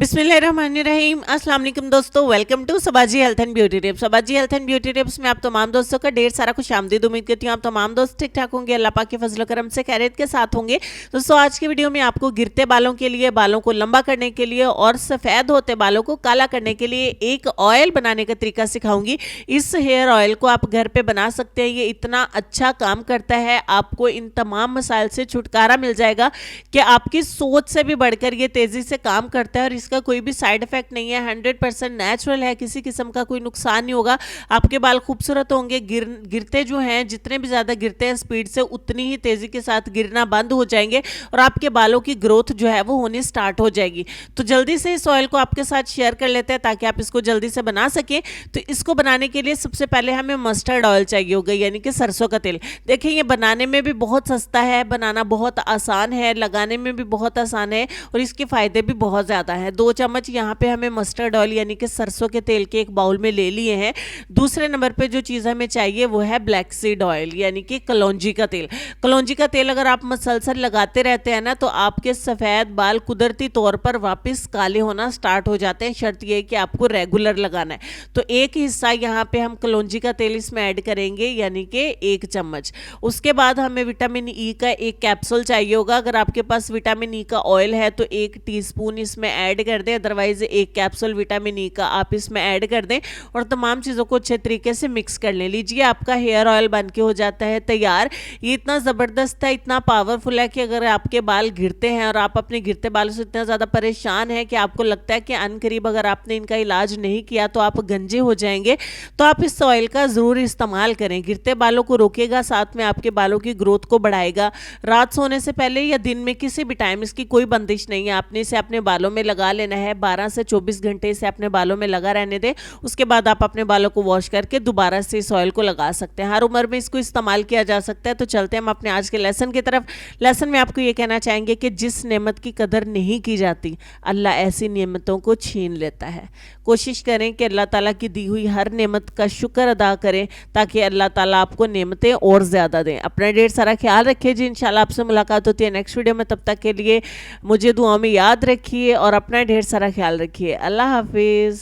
बिस्मिल्लाहिर्रहमानिर्रहीम। अस्सलाम वालेकुम दोस्तों, welcome to Sabaji health and beauty tips. Sabaji health and beauty tips में आप तमाम दोस्तों का ढेर सारा खुशामदीद। उम्मीद करती हूँ आप तमाम दोस्त ठीक ठाक होंगे, अल्लाह पाक के फजल करम से खैरियत के साथ होंगे। दोस्तों आज की वीडियो में आपको गिरते बालों के लिए, बालों को लंबा करने के लिए और सफ़ेद होते बालों को काला करने के लिए एक ऑयल बनाने का तरीका सिखाऊंगी। इस हेयर ऑयल को आप घर पे बना सकते हैं। ये इतना अच्छा काम करता है, आपको इन तमाम मसाइल से छुटकारा मिल जाएगा कि आपकी सोच से भी बढ़कर ये तेज़ी से काम करता है और इसका कोई भी साइड इफेक्ट नहीं है। 100% नेचुरल है, किसी किस्म का कोई नुकसान नहीं होगा। आपके बाल खूबसूरत होंगे। गिरते जो हैं, जितने भी ज़्यादा गिरते हैं स्पीड से, उतनी ही तेज़ी के साथ गिरना बंद हो जाएंगे और आपके बालों की ग्रोथ जो है वो होनी स्टार्ट हो जाएगी। तो जल्दी से इस ऑयल को आपके साथ शेयर कर लेते हैं ताकि आप इसको जल्दी से बना सकें। तो इसको बनाने के लिए सबसे पहले हमें मस्टर्ड ऑयल चाहिए होगा, यानी कि सरसों का तेल। देखिए ये बनाने में भी बहुत सस्ता है, बनाना बहुत आसान है, लगाने में भी बहुत आसान है और इसके फ़ायदे भी बहुत ज़्यादा हैं। 2 चम्मच यहाँ पे हमें मस्टर्ड ऑयल यानी कि सरसों के तेल के एक बाउल में ले लिए हैं। दूसरे नंबर पे जो चीज़ हमें चाहिए वो है ब्लैक सीड ऑयल यानी कि कलौंजी का तेल। कलौंजी का तेल अगर आप मसलसल लगाते रहते हैं ना, तो आपके सफ़ेद बाल कुदरती तौर पर वापस काले होना स्टार्ट हो जाते हैं। शर्त यह है कि आपको रेगुलर लगाना है। तो एक हिस्सा यहाँ पे हम कलौंजी का तेल इसमें ऐड करेंगे यानी कि 1 चम्मच। उसके बाद हमें विटामिन ई का एक कैप्सूल चाहिए होगा। अगर आपके पास विटामिन ई का ऑयल है तो 1 टीस्पून इसमें ऐड कर दें, अदरवाइज 1 कैप्सूल विटामिन ई का आप इसमें ऐड कर दें और तमाम चीज़ों को अच्छे तरीके से मिक्स कर लें। लीजिए आपका हेयर ऑयल बन के हो जाता है तैयार। ये इतना ज़बरदस्त है, इतना पावरफुल है कि अगर आपके बाल गिरते हैं और आप अपने गिरते बालों से इतना ज़्यादा परेशान हैं कि आपको लगता है कि अनकरीब अगर आपने इनका इलाज नहीं किया तो आप गंजे हो जाएंगे, तो आप इस ऑयल का ज़रूर इस्तेमाल करें। गिरते बालों को रोकेगा, साथ में आपके बालों की ग्रोथ को बढ़ाएगा। रात सोने से पहले या दिन में किसी भी टाइम इसकी कोई बंदिश नहीं है, आपने इसे अपने बालों में लगा लेना है। 12 से 24 घंटे इसे अपने बालों में लगा रहने दें। उसके बाद आप अपने बालों को वॉश करके दोबारा से इस ऑयल को लगा सकते हैं। हर उम्र में इसको इस्तेमाल किया जा सकता है। तो चलते हैं हम अपने आज के लेसन की तरफ। लेसन में आपको ये कहना चाहेंगे कि जिस नेमत की कदर नहीं की जाती, अल्लाह ऐसी नेमतों को छीन लेता है। कोशिश करें कि अल्लाह ताला की दी हुई हर नेमत का शुक्र अदा करें ताकि अल्लाह ताला आपको नेमतें और ज़्यादा दें। अपना ढेर सारा ख्याल रखिए जी। इंशाल्लाह आपसे मुलाकात होती है नेक्स्ट वीडियो में। तब तक के लिए मुझे दुआ में याद रखिए और अपना ढेर सारा ख्याल रखिए। अल्लाह हाफिज़।